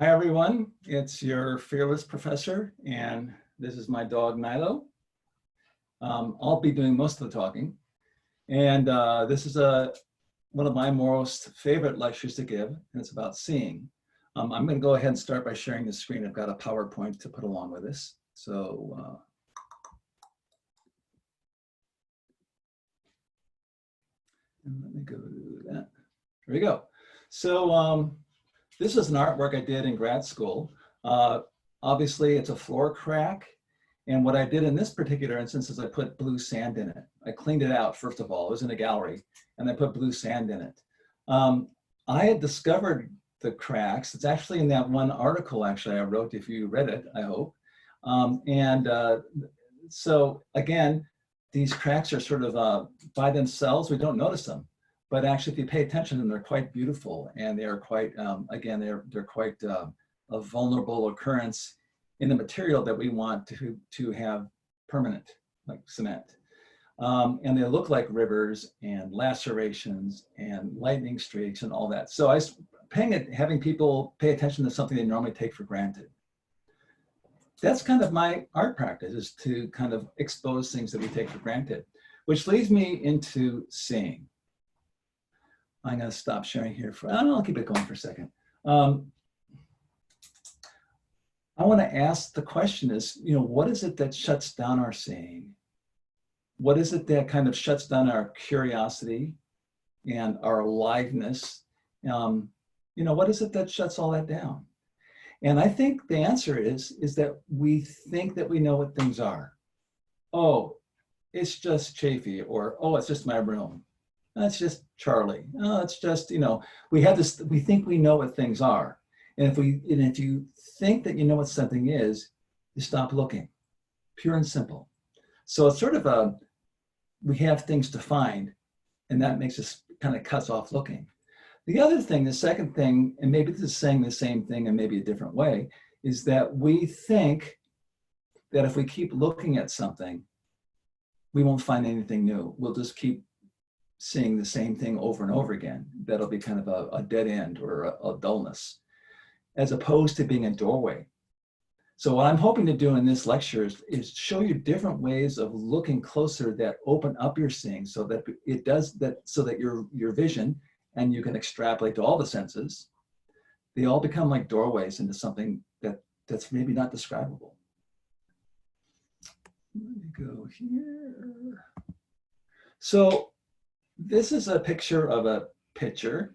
Hi, everyone. It's your fearless professor, and this is my dog, Milo. I'll be doing most of the talking. And this is one of my most favorite lectures to give, and it's about seeing. I'm going to go ahead and start by sharing the screen. I've got a PowerPoint to put along with this. So let me go do that. Here we go. So this is an artwork I did in grad school. Obviously, it's a floor crack. And what I did in this particular instance is I put blue sand in it. I cleaned it out, first of all. It was in a gallery, and I put blue sand in it. I had discovered the cracks. It's actually in that one article, actually, I wrote, if you read it, I hope. So again, these cracks are sort of by themselves, we don't notice them. But actually, if you pay attention to them, they're quite beautiful, and they are quite, again, they're quite a vulnerable occurrence in the material that we want to have permanent, like cement. And they look like rivers and lacerations and lightning streaks and all that. So having people pay attention to something they normally take for granted. That's kind of my art practice, is to kind of expose things that we take for granted, which leads me into seeing. I'm going to stop sharing here for, I'll keep it going for a second. I want to ask the question is, what is it that shuts down our seeing? What is it that kind of shuts down our curiosity and our aliveness? What is it that shuts all that down? And I think the answer is that we think that we know what things are. Oh, it's just Chafee, or, oh, it's just my room. That's just Charlie. Oh, it's just, we have this, we think we know what things are. And if you think that you know what something is, you stop looking, pure and simple. So it's sort of we have things to find, and that makes us kind of cuts off looking. The other thing, the second thing, and maybe this is saying the same thing in maybe a different way, is that we think that if we keep looking at something, we won't find anything new. We'll just keep seeing the same thing over and over again. That'll be kind of a dead end or a dullness, as opposed to being a doorway. So what I'm hoping to do in this lecture is show you different ways of looking closer that open up your seeing, so that it does that, so that your vision, and you can extrapolate to all the senses, they all become like doorways into something that's maybe not describable. Let me go here. So this is a picture of a pitcher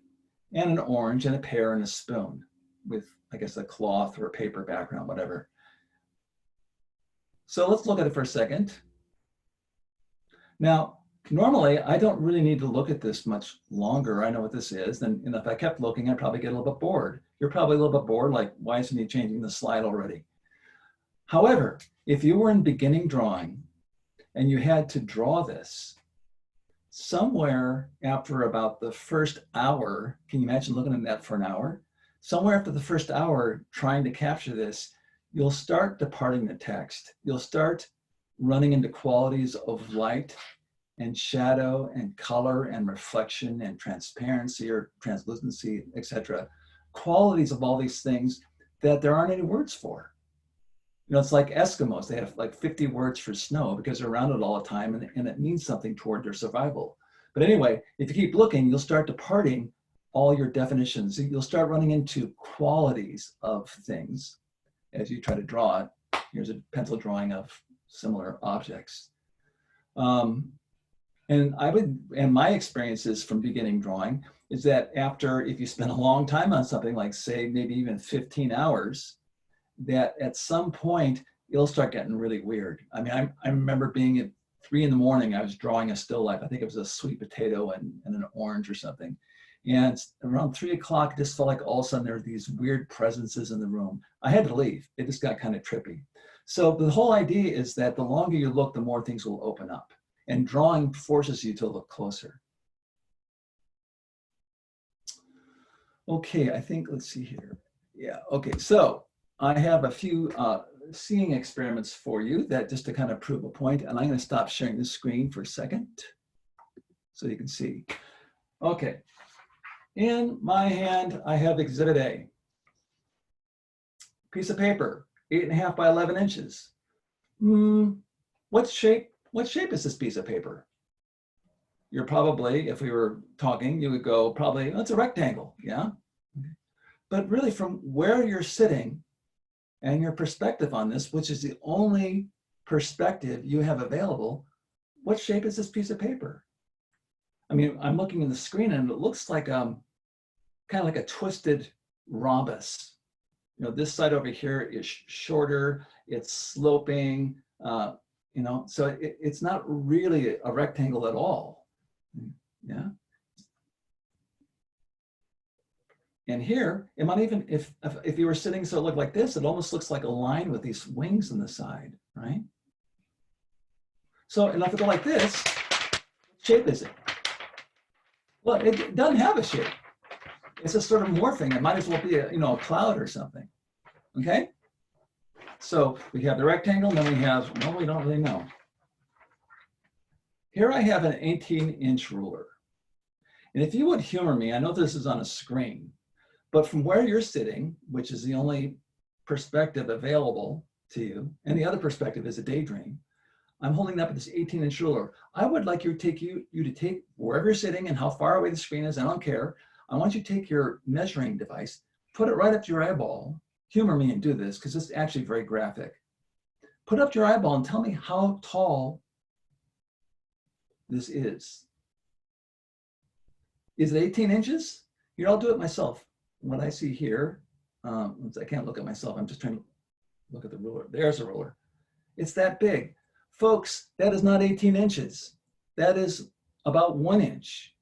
and an orange and a pear and a spoon with, I guess, a cloth or a paper background, whatever. So let's look at it for a second. Now, normally, I don't really need to look at this much longer. I know what this is. And if I kept looking, I'd probably get a little bit bored. You're probably a little bit bored, like, why isn't he changing the slide already? However, if you were in beginning drawing and you had to draw this, somewhere after about the first hour, can you imagine looking at that for an hour? Somewhere after the first hour trying to capture this, you'll start departing the text. You'll start running into qualities of light and shadow and color and reflection and transparency or translucency, etc. Qualities of all these things that there aren't any words for. It's like Eskimos. They have like 50 words for snow because they're around it all the time, and it means something toward their survival. But anyway, if you keep looking, you'll start departing all your definitions. You'll start running into qualities of things as you try to draw it. Here's a pencil drawing of similar objects. And my experiences from beginning drawing is that if you spend a long time on something, like say maybe even 15 hours, that at some point it'll start getting really weird. I mean, I remember being at 3 in the morning, I was drawing a still life. I think it was a sweet potato and an orange or something. And around 3 o'clock, it just felt like all of a sudden there were these weird presences in the room. I had to leave. It just got kind of trippy. So the whole idea is that the longer you look, the more things will open up. And drawing forces you to look closer. Okay, I think, let's see here. Yeah, okay, so I have a few seeing experiments for you that just to kind of prove a point, and I'm going to stop sharing the screen for a second so you can see. Okay, in my hand, I have Exhibit A. Piece of paper, 8.5 by 11 inches. What shape is this piece of paper? You're probably, if we were talking, you would go probably, oh, it's a rectangle, yeah? But really from where you're sitting and your perspective on this, which is the only perspective you have available, what shape is this piece of paper? I mean, I'm looking at the screen and it looks like kind of like a twisted rhombus. You know, this side over here is shorter, it's sloping, you know, so it's not really a rectangle at all. Yeah. And here, it might even, if you were sitting so it looked like this, it almost looks like a line with these wings on the side, right? So, and if it go like this, what shape is it? Well, it doesn't have a shape. It's a sort of morphing. It might as well be a, you know, a cloud or something, okay? So we have the rectangle, and then we have, well, we don't really know. Here I have an 18-inch ruler. And if you would humor me, I know this is on a screen, but from where you're sitting, which is the only perspective available to you, and the other perspective is a daydream, I'm holding up this 18-inch ruler. I would like you to take wherever you're sitting and how far away the screen is, I don't care. I want you to take your measuring device, put it right up to your eyeball. Humor me and do this because it's actually very graphic. Put up to your eyeball and tell me how tall this is. Is it 18 inches? Here, I'll do it myself. What I see here, I can't look at myself. I'm just trying to look at the ruler. There's a ruler. It's that big. Folks, that is not 18 inches. That is about 1 inch.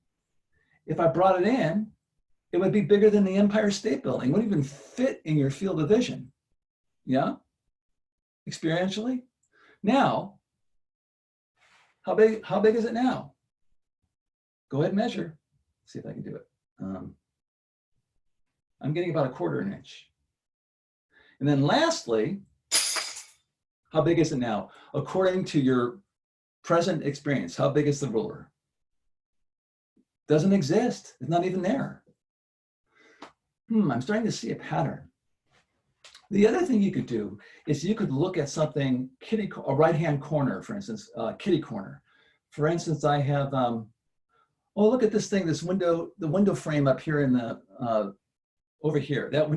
If I brought it in, it would be bigger than the Empire State Building. It wouldn't even fit in your field of vision. Yeah? Experientially? Now, how big is it now? Go ahead and measure. See if I can do it. I'm getting about 1/4 inch. And then lastly, how big is it now? According to your present experience, how big is the ruler? Doesn't exist. It's not even there. I'm starting to see a pattern. The other thing you could do is you could look at something, a right-hand corner, for instance, kitty corner. For instance, I have, oh, look at this thing, this window, the window frame up here in the, over here, that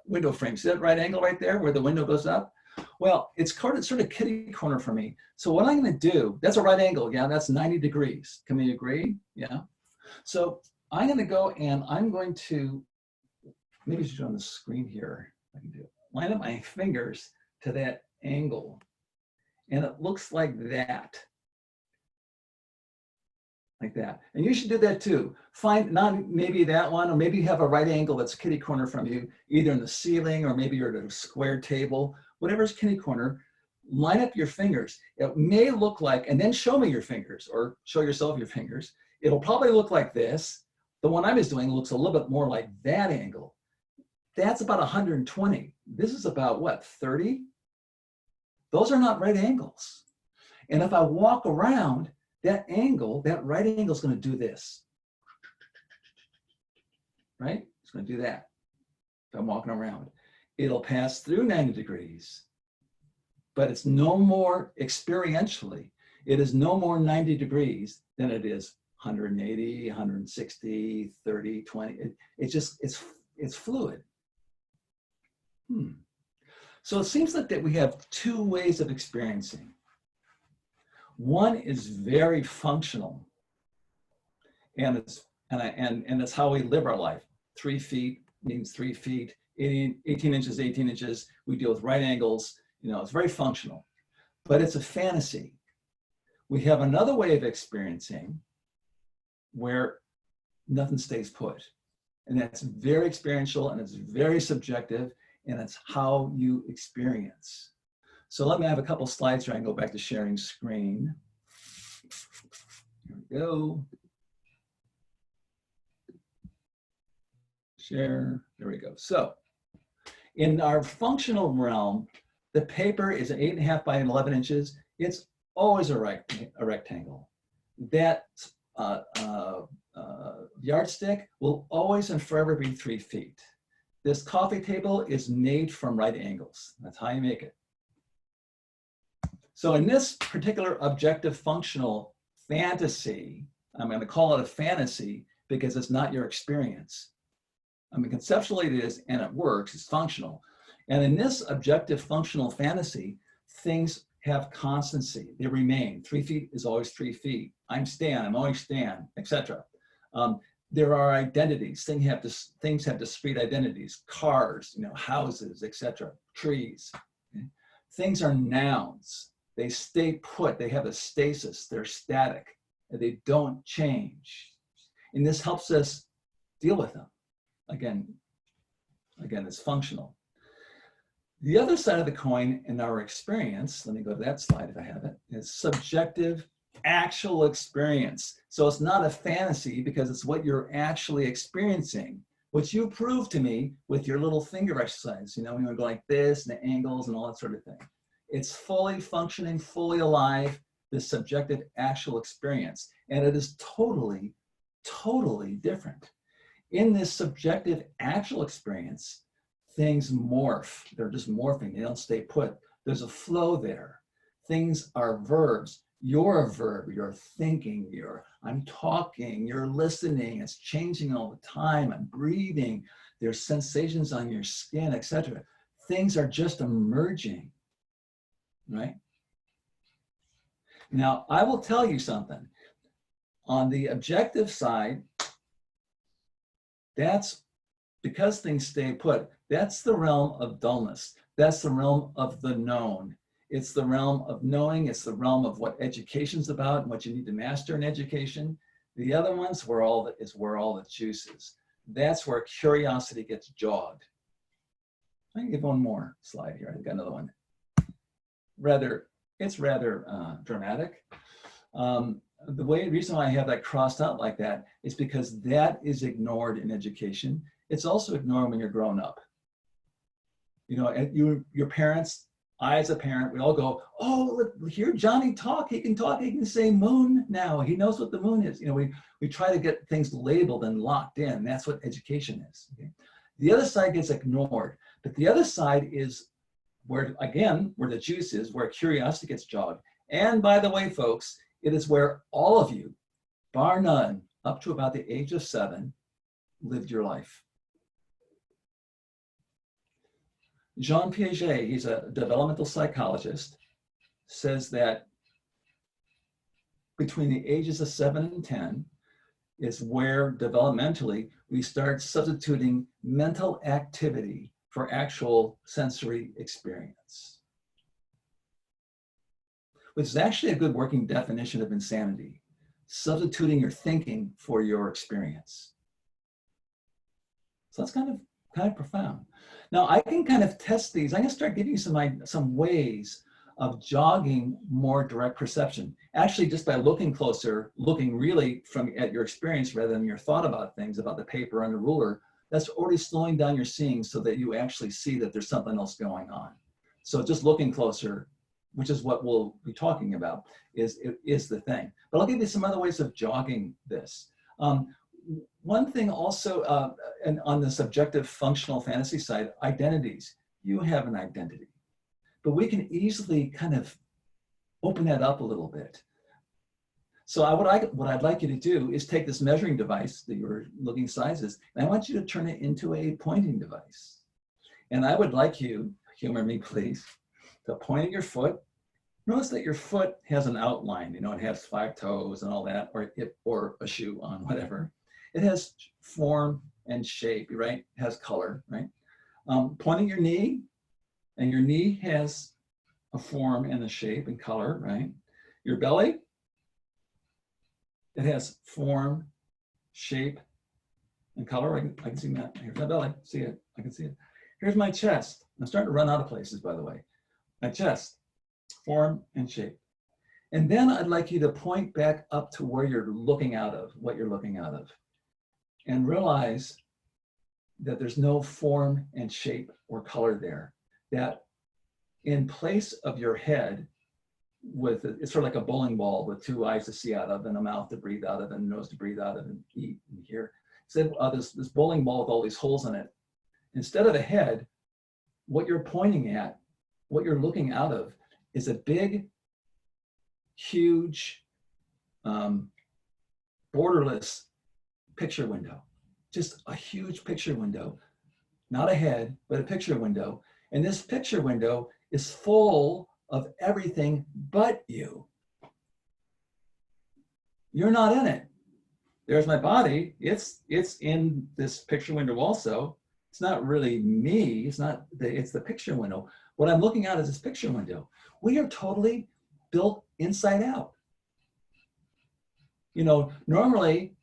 window frame. See that right angle right there where the window goes up? Well, it's sort of kitty corner for me. So what I'm going to do, that's a right angle. Yeah, that's 90 degrees. Can we agree? Yeah. So I'm going to go and I'm going to, maybe I should do it on the screen here. I can do it. Line up my fingers to that angle. And it looks like that. Like that. And you should do that too. Find not maybe that one, or maybe you have a right angle that's kitty corner from you, either in the ceiling or maybe you're at a square table. Whatever's kitty corner, line up your fingers. It may look like, and then show me your fingers or show yourself your fingers. It'll probably look like this. The one I was doing looks a little bit more like that angle. That's about 120. This is about what, 30? Those are not right angles. And if I walk around, that angle, that right angle is going to do this. Right? It's going to do that. If I'm walking around, it'll pass through 90 degrees, but it's no more experientially. It is no more 90 degrees than it is 180, 160, 30, 20. It's fluid. So it seems like that we have two ways of experiencing. One is very functional, and it's how we live our life. 3 feet means 3 feet. 18 inches, 18 inches. We deal with right angles. You know, it's very functional, but it's a fantasy. We have another way of experiencing where nothing stays put, and that's very experiential and it's very subjective, and it's how you experience. So let me have a couple slides here. I can go back to sharing screen. Here we go. Share, there we go. So in our functional realm, the paper is 8.5 by 11 inches. It's always a rectangle. That yardstick will always and forever be 3 feet. This coffee table is made from right angles. That's how you make it. So in this particular objective functional fantasy, I'm going to call it a fantasy because it's not your experience. I mean, conceptually it is, and it works, it's functional. And in this objective functional fantasy, things have constancy, they remain. 3 feet is always 3 feet. I'm Stan, I'm always Stan, etc. There are identities, things have discrete identities, cars, houses, etc., trees. Okay? Things are nouns, they stay put, they have a stasis, they're static, they don't change. And this helps us deal with them. Again, it's functional. The other side of the coin in our experience, let me go to that slide if I have it, is subjective actual experience. So it's not a fantasy because it's what you're actually experiencing, which you prove to me with your little finger exercise. You go like this and the angles and all that sort of thing. It's fully functioning, fully alive, this subjective actual experience. And it is totally, totally different. In this subjective actual experience, things morph. They're just morphing. They don't stay put. There's a flow there. Things are verbs. You're a verb. You're thinking. I'm talking. You're listening. It's changing all the time. I'm breathing. There's sensations on your skin, etc. Things are just emerging, right? Now, I will tell you something. On the objective side, that's because things stay put. That's the realm of dullness. That's the realm of the known. It's the realm of knowing. It's the realm of what education's about and what you need to master in education. The other ones is where all the juice is. That's where curiosity gets jogged. I can give one more slide here. I've got another one. It's rather dramatic. The reason why I have that crossed out like that is because that is ignored in education. It's also ignored when you're grown up. Your parents, I as a parent, we all go, oh, look, hear Johnny talk. He can say moon now. He knows what the moon is. We try to get things labeled and locked in. That's what education is. Okay? The other side gets ignored, but the other side is where the juice is, where curiosity gets jogged. And by the way, folks, it is where all of you, bar none, up to about the age of 7, lived your life. Jean Piaget, he's a developmental psychologist, says that between the ages of 7 and 10 is where developmentally we start substituting mental activity for actual sensory experience, which is actually a good working definition of insanity, substituting your thinking for your experience. So that's kind of profound. Now I can kind of test these. I'm gonna start giving you some ways of jogging more direct perception. Actually, just by looking closer, looking really at your experience rather than your thought about things, about the paper and the ruler, that's already slowing down your seeing so that you actually see that there's something else going on. So just looking closer, which is what we'll be talking about, is the thing. But I'll give you some other ways of jogging this. One thing also, and on the subjective functional fantasy side, identities. You have an identity, but we can easily kind of open that up a little bit. So what I'd like you to do is take this measuring device that you're looking sizes, and I want you to turn it into a pointing device. And I would like you, humor me please, to point at your foot. Notice that your foot has an outline, it has 5 toes and all that, or a shoe on, whatever. It has form and shape, right? It has color, right? Pointing your knee, and your knee has a form and a shape and color, right? Your belly, it has form, shape, and color. I can see that. Here's my belly, see it, I can see it. Here's my chest. I'm starting to run out of places, by the way. My chest, form and shape. And then I'd like you to point back up to where you're looking out of, what you're looking out of, and realize that there's no form and shape or color there. That in place of your head, it's sort of like a bowling ball with 2 eyes to see out of and a mouth to breathe out of and a nose to breathe out of and eat and hear. So this bowling ball with all these holes in it. instead of a head, what you're pointing at, what you're looking out of is a big, huge, borderless picture window. Just a huge picture window, not a head, but a picture window. And this picture window is full of everything but you. You're not in it. There's my body. It's in this picture window also. It's not really me. It's the picture window. What I'm looking at is this picture window. We are totally built inside out. You know, normally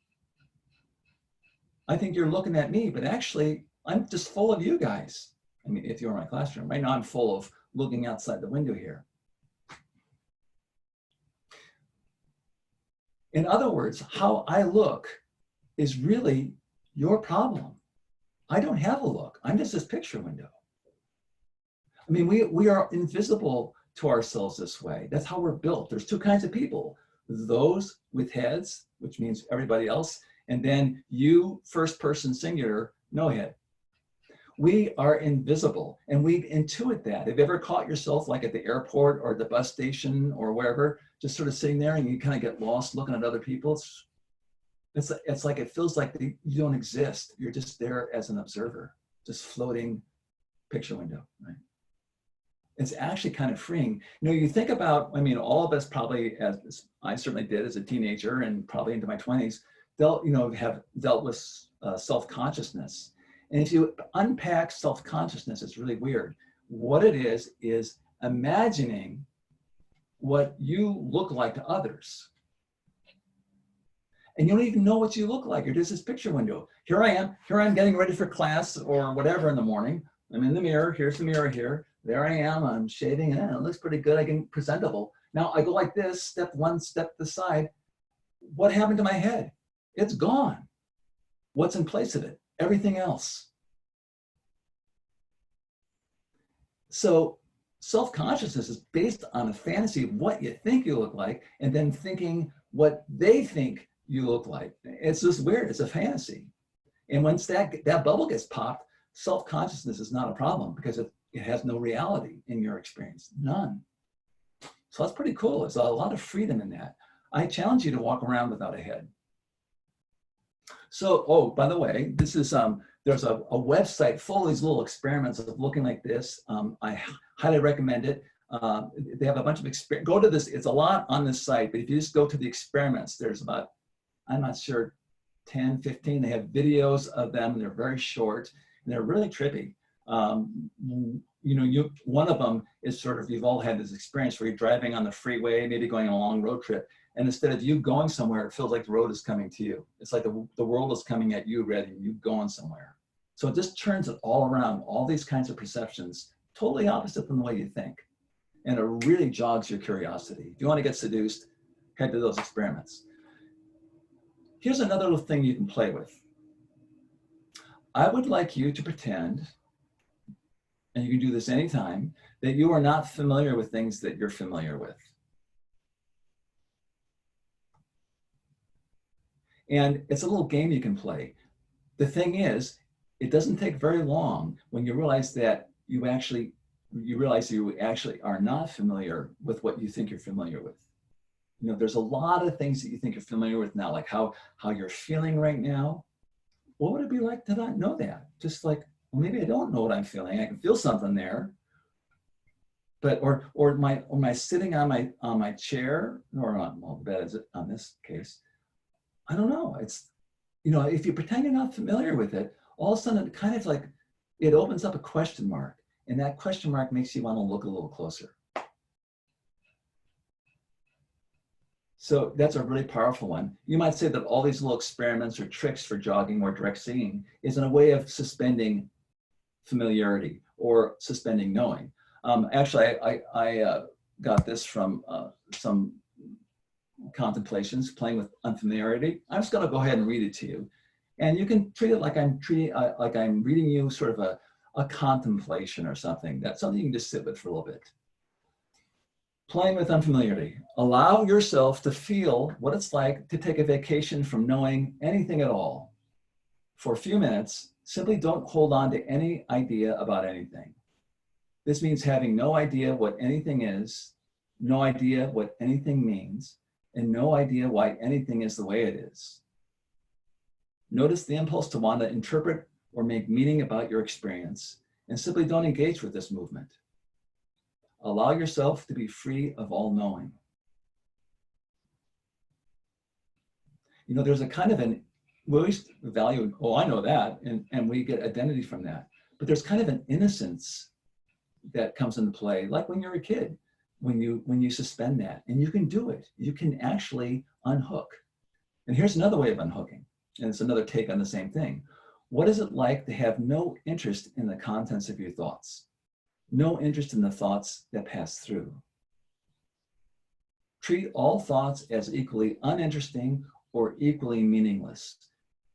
I think you're looking at me, but actually I'm just full of you guys. I mean, if you're in my classroom, right now I'm full of looking outside the window here. In other words, how I look is really your problem. I don't have a look. I'm just this picture window. I mean, we are invisible to ourselves this way. That's how we're built. There's two kinds of people. Those with heads, which means everybody else, and then you, first person singular, no head. We are invisible, and we intuit that. Have you ever caught yourself like at the airport or the bus station or wherever, just sort of sitting there and you kind of get lost looking at other people? It's like it feels like you don't exist. You're just there as an observer, just floating picture window, right? It's actually kind of freeing. You know, you think about, I mean, all of us probably, as I certainly did as a teenager and probably into my 20s, have dealt with self-consciousness. And if you unpack self-consciousness, it's really weird. What it is imagining what you look like to others. And you don't even know what you look like. You're just this picture window. Here I am getting ready for class or whatever in the morning. I'm in the mirror, here's the mirror here. There I am, I'm shaving, and it looks pretty good, I get presentable. Now I go like this, step one, step to the side. What happened to my head? It's gone. What's in place of it? Everything else. So self-consciousness is based on a fantasy of what you think you look like, and then thinking what they think you look like. It's just weird, it's a fantasy. And once that bubble gets popped, self-consciousness is not a problem because it has no reality in your experience, none. So that's pretty cool. There's a lot of freedom in that. I challenge you to walk around without a head. So, oh, by the way, this is, there's a website full of these little experiments of looking like this. I highly recommend it. They have a bunch of experiments. Go to this, it's a lot on this site, but if you just go to the experiments, there's about, I'm not sure, 10, 15. They have videos of them. They're very short and they're really trippy. One of them is sort of, you've all had this experience where you're driving on the freeway, maybe going on a long road trip, and instead of you going somewhere, it feels like the road is coming to you. It's like the world is coming at you, ready, you going somewhere. So it just turns it all around, all these kinds of perceptions, totally opposite from the way you think. And it really jogs your curiosity. If you want to get seduced, head to those experiments. Here's another little thing you can play with. I would like you to pretend, and you can do this anytime, that you are not familiar with things that you're familiar with. And it's a little game you can play. The thing is, it doesn't take very long when you realize that you actually are not familiar with what you think you're familiar with. You know, there's a lot of things that you think you're familiar with now, like how you're feeling right now. What would it be like to not know that? Just like, well, maybe I don't know what I'm feeling. I can feel something there. But or am I sitting on my chair or on, well, the bed is on this case? I don't know. It's, you know, if you pretend you're not familiar with it, all of a sudden it kind of like, it opens up a question mark, and that question mark makes you want to look a little closer. So that's a really powerful one. You might say that all these little experiments or tricks for jogging or direct seeing is in a way of suspending familiarity or suspending knowing. Actually, I got this from some contemplations, playing with unfamiliarity. I'm just going to go ahead and read it to you, and you can treat it like I'm reading you sort of a contemplation or something. That's something you can just sit with for a little bit. Playing with unfamiliarity. Allow yourself to feel what it's like to take a vacation from knowing anything at all for a few minutes Simply don't hold on to any idea about anything. This means having no idea what anything is, no idea what anything means, and no idea why anything is the way it is. Notice the impulse to want to interpret or make meaning about your experience, and simply don't engage with this movement. Allow yourself to be free of all knowing. You know, there's a kind of an, we always value, oh, I know that, and we get identity from that. But there's kind of an innocence that comes into play, like when you're a kid, when you suspend that, and you can do it. You can actually unhook. And here's another way of unhooking, and it's another take on the same thing. What is it like to have no interest in the contents of your thoughts? No interest in the thoughts that pass through. Treat all thoughts as equally uninteresting or equally meaningless.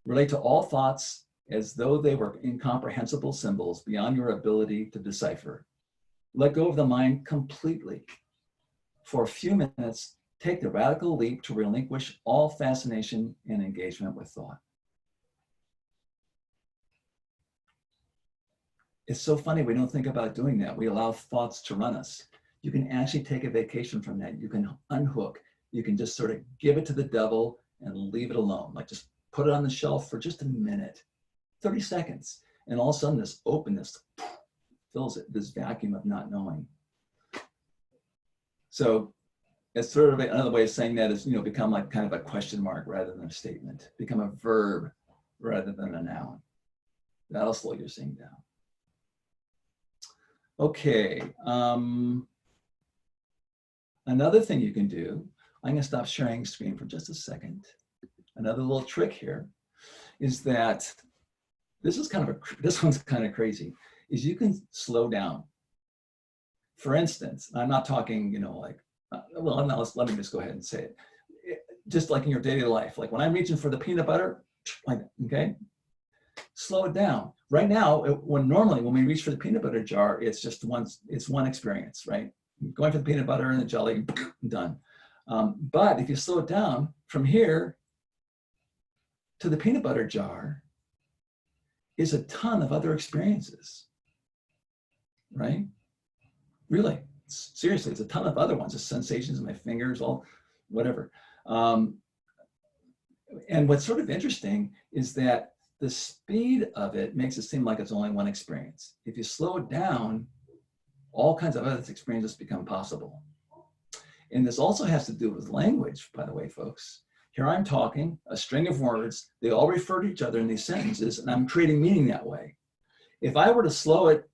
Relate to all thoughts as though they were incomprehensible symbols beyond your ability to decipher. Let go of the mind completely. For a few minutes, take the radical leap to relinquish all fascination and engagement with thought. It's so funny, we don't think about doing that. We allow thoughts to run us. You can actually take a vacation from that. You can unhook. You can just sort of give it to the devil and leave it alone. Like just put it on the shelf for just a minute, 30 seconds. And all of a sudden this openness fills it, this vacuum of not knowing. So it's sort of another way of saying that is, you know, become like kind of a question mark rather than a statement. Become a verb rather than a noun. That'll slow your seeing down. Okay, another thing you can do, I'm gonna stop sharing screen for just a second. Another little trick here is that this one's kind of crazy, is you can slow down. For instance, I'm not talking, you know, like, well, no, let me just go ahead and say it. Just like in your daily life, like when I'm reaching for the peanut butter, like, okay, slow it down. Right now, when we reach for the peanut butter jar, it's just one experience, right? Going for the peanut butter and the jelly, done. But if you slow it down from here to the peanut butter jar is a ton of other experiences, right? Really, seriously, it's a ton of other ones, the sensations in my fingers, all whatever. And what's sort of interesting is that the speed of it makes it seem like it's only one experience. If you slow it down, all kinds of other experiences become possible. And this also has to do with language, by the way, folks. Here I'm talking, a string of words, they all refer to each other in these sentences, and I'm creating meaning that way. If I were to slow it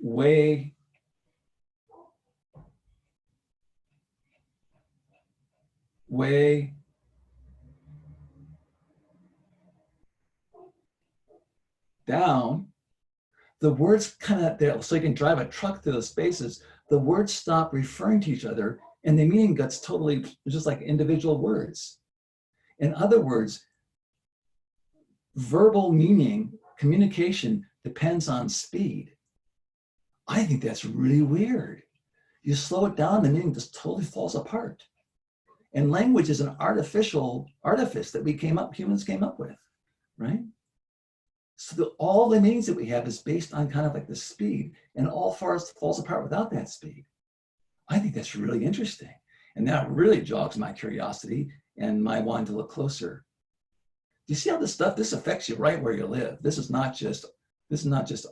way down, the words kind of there, so you can drive a truck through the spaces, the words stop referring to each other and the meaning gets totally just like individual words. In other words, verbal meaning, communication depends on speed. I think that's really weird. You slow it down, the meaning just totally falls apart. And language is an artificial artifice that humans came up with, right? So all the meanings that we have is based on kind of like the speed, and all falls apart without that speed. I think that's really interesting. And that really jogs my curiosity and my wanting to look closer. Do you see how this affects you right where you live? This is not just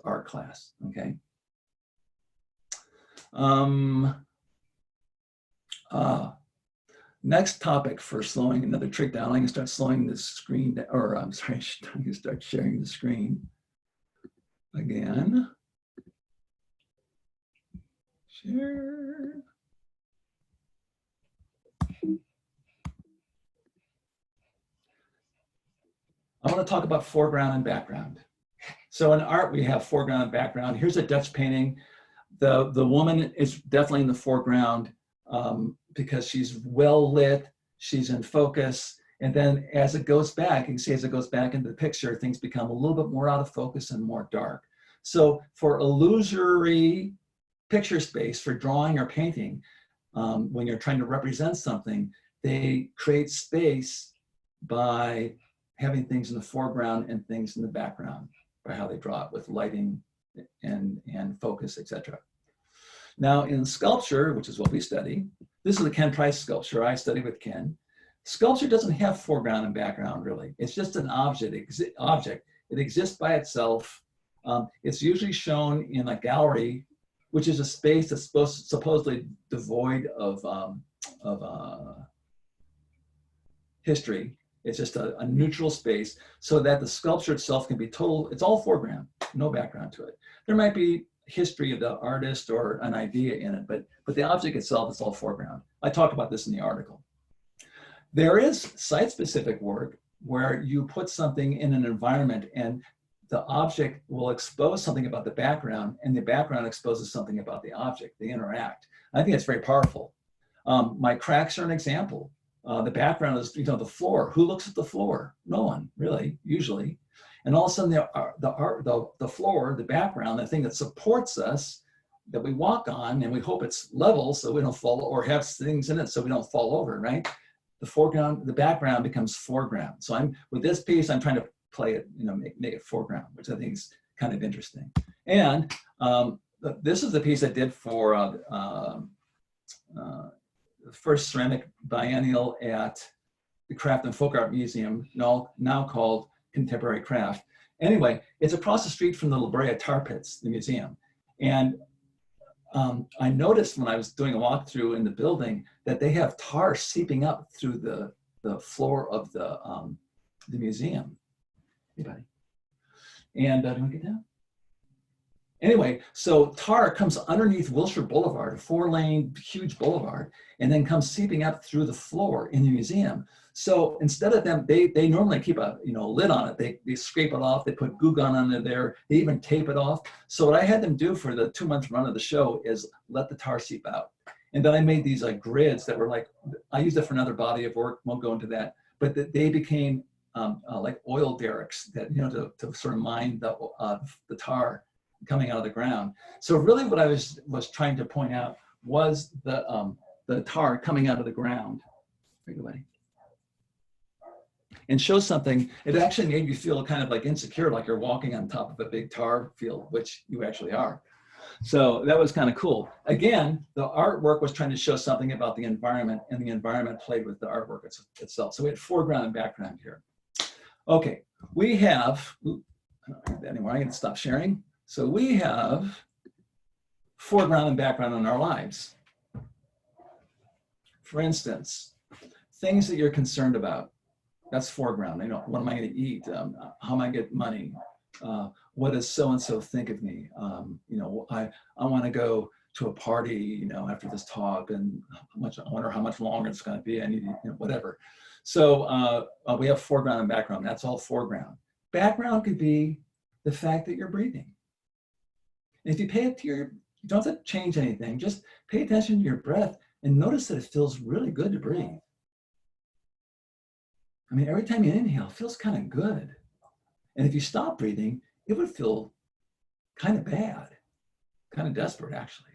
art class, okay? Next topic for slowing, another trick down. I'm gonna start slowing the screen down, or I'm sorry, I'm gonna start sharing the screen again. Share. I want to talk about foreground and background. So in art, we have foreground and background. Here's a Dutch painting. The woman is definitely in the foreground because she's well lit, she's in focus. And then as it goes back, you can see as it goes back into the picture, things become a little bit more out of focus and more dark. So for illusory picture space, for drawing or painting, when you're trying to represent something, they create space by having things in the foreground and things in the background, by how they draw it with lighting and focus, etc. Now in sculpture, which is what we study, this is the Ken Price sculpture I study with Ken. Sculpture doesn't have foreground and background really. It's just an object. It exists by itself. It's usually shown in a gallery, which is a space that's supposedly devoid of history. It's just a neutral space so that the sculpture itself can be total, it's all foreground, no background to it. There might be history of the artist or an idea in it, but the object itself is all foreground. I talk about this in the article. There is site-specific work where you put something in an environment and the object will expose something about the background and the background exposes something about the object. They interact. I think it's very powerful. My cracks are an example. The background is, the floor. Who looks at the floor? No one, really, usually. And all of a sudden, the floor, the background, the thing that supports us, that we walk on, and we hope it's level so we don't fall, or have things in it so we don't fall over, right? The foreground, the background becomes foreground. So with this piece, I'm trying to play it, make it foreground, which I think is kind of interesting. And this is the piece I did for the first ceramic biennial at the Craft and Folk Art Museum, now called Contemporary Craft. Anyway, it's across the street from the La Brea Tar Pits, the museum. And I noticed when I was doing a walkthrough in the building that they have tar seeping up through the floor of the museum. Anybody? And do you want to get down? Anyway, so tar comes underneath Wilshire Boulevard, a 4-lane huge boulevard, and then comes seeping up through the floor in the museum. So instead of them, they normally keep a lid on it. They scrape it off. They put glue gun under there. They even tape it off. So what I had them do for the 2-month run of the show is let the tar seep out. And then I made these like grids that were like, I used it for another body of work. Won't go into that, but they became like oil derricks that to sort of mine the tar coming out of the ground. So really what I was trying to point out was the tar coming out of the ground. And show something. It actually made you feel kind of like insecure, like you're walking on top of a big tar field, which you actually are. So that was kind of cool. Again, the artwork was trying to show something about the environment, and the environment played with the artwork itself. So we had foreground and background here. Okay, we have, I don't have that anymore. I can stop sharing. So we have foreground and background in our lives. For instance, things that you're concerned about. That's foreground. What am I going to eat? How am I going to get money? What does so-and-so think of me? I want to go to a party, after this talk, and I wonder how much longer it's going to be. I need, whatever. So we have foreground and background. That's all foreground. Background could be the fact that you're breathing. And if you pay it to you don't have to change anything. Just pay attention to your breath and notice that it feels really good to breathe. I mean, every time you inhale, it feels kind of good. And if you stop breathing, it would feel kind of bad, kind of desperate, actually.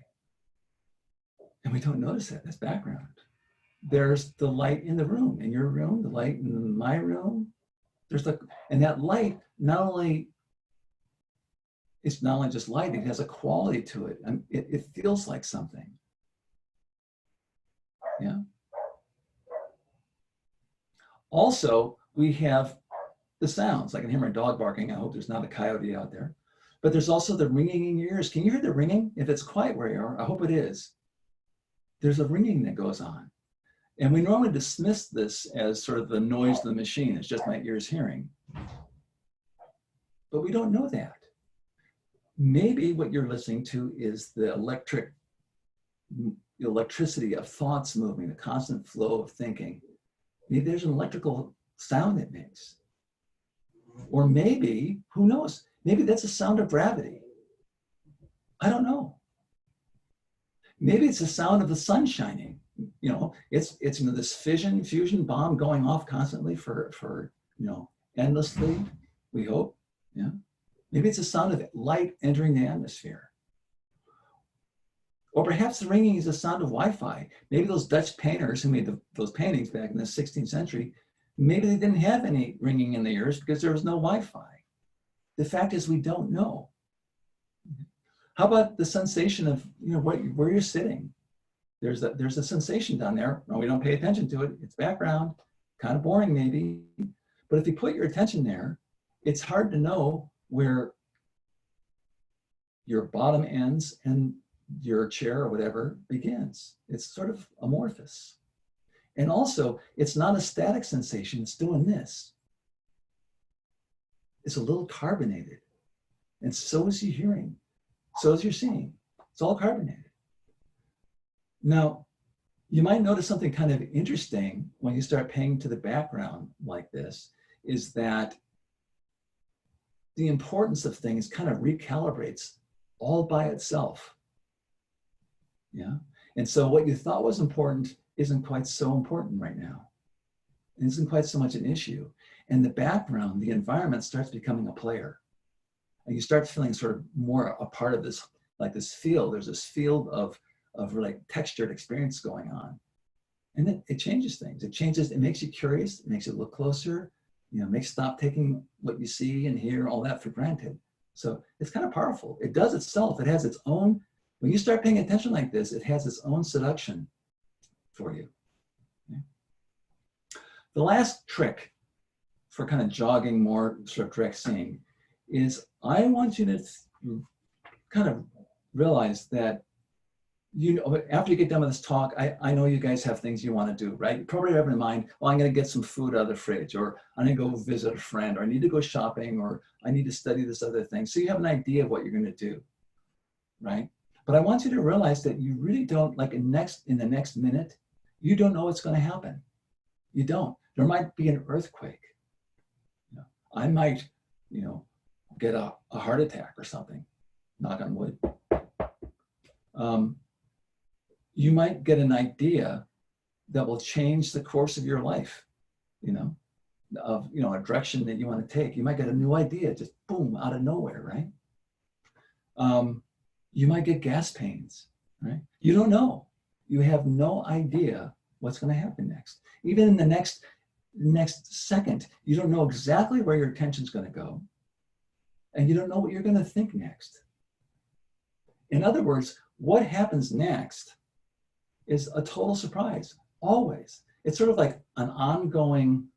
And we don't notice that. That's background. There's the light in the room, in your room, the light in my room. And that light it's not only just light, it has a quality to it. And it feels like something. Yeah. Also, we have the sounds. I can hear my dog barking. I hope there's not a coyote out there. But there's also the ringing in your ears. Can you hear the ringing? If it's quiet where you are, I hope it is. There's a ringing that goes on. And we normally dismiss this as sort of the noise of the machine. It's just my ears hearing. But we don't know that. Maybe what you're listening to is the electricity of thoughts moving, the constant flow of thinking. Maybe there's an electrical sound it makes. Or maybe, who knows, maybe that's a sound of gravity. I don't know. Maybe it's the sound of the sun shining. It's this fusion bomb going off constantly for endlessly, we hope. Yeah. Maybe it's the sound of light entering the atmosphere. Or perhaps the ringing is the sound of Wi-Fi. Maybe those Dutch painters who made those paintings back in the 16th century, Maybe they didn't have any ringing in the ears because there was no Wi-Fi. The fact is we don't know. How about the sensation of, where you're sitting? There's a sensation down there, and we don't pay attention to it. It's background, kind of boring maybe. But if you put your attention there, it's hard to know where your bottom ends and your chair or whatever begins. It's sort of amorphous. And also, it's not a static sensation, it's doing this. It's a little carbonated. And so is your hearing, so is your seeing. It's all carbonated. Now, you might notice something kind of interesting when you start paying to the background like this, is that the importance of things kind of recalibrates all by itself. Yeah. And so what you thought was important isn't quite so important right now. It isn't quite so much an issue. And the background, the environment starts becoming a player. And you start feeling sort of more a part of this, like this field. There's this field of like textured experience going on. And it changes things. It makes you curious, it makes you look closer, makes stop taking what you see and hear, all that for granted. So it's kind of powerful. It does itself. It has its own, when you start paying attention like this, it has its own seduction for you. Okay. The last trick for kind of jogging more sort of direct seeing is I want you to kind of realize that, after you get done with this talk, I know you guys have things you want to do, right? You probably have in mind, well, I'm going to get some food out of the fridge, or I'm going to go visit a friend, or I need to go shopping, or I need to study this other thing. So you have an idea of what you're going to do, right? But I want you to realize that you really don't, like in the next minute, you don't know what's going to happen. You don't. There might be an earthquake. I might, get a heart attack or something, knock on wood. You might get an idea that will change the course of your life, of a direction that you want to take. You might get a new idea, just boom, out of nowhere, right? You might get gas pains, right? You don't know. You have no idea what's going to happen next. Even in the next second, you don't know exactly where your attention's going to go, and you don't know what you're going to think next. In other words, what happens next is a total surprise, always. It's sort of like an ongoing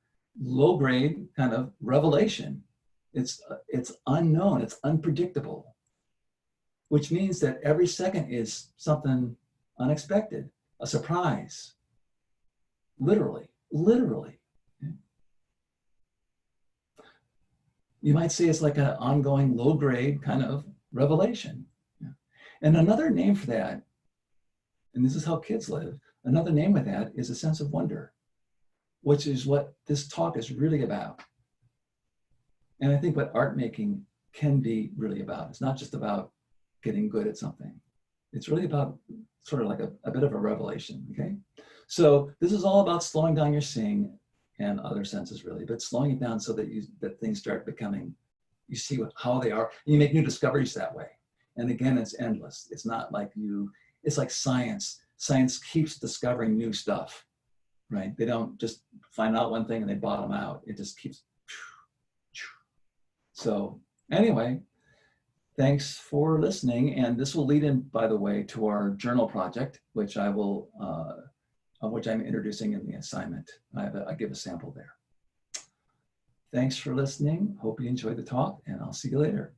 low-grade kind of revelation. It's unknown, it's unpredictable, which means that every second is something unexpected, a surprise, literally. You might say it's like an ongoing low-grade kind of revelation. And another name for that, and this is how kids live, another name of that is a sense of wonder, which is what this talk is really about. And I think what art making can be really about. It's not just about getting good at something. It's really about sort of like a bit of a revelation, okay? So this is all about slowing down your seeing and other senses really, but slowing it down so that things start becoming, you see how they are, and you make new discoveries that way. And again, it's endless. It's not like it's like science. Science keeps discovering new stuff, right? They don't just find out one thing and they bottom out. It just keeps. So anyway, thanks for listening. And this will lead in, by the way, to our journal project, which I will, which I'm introducing in the assignment. I give a sample there. Thanks for listening. Hope you enjoyed the talk, and I'll see you later.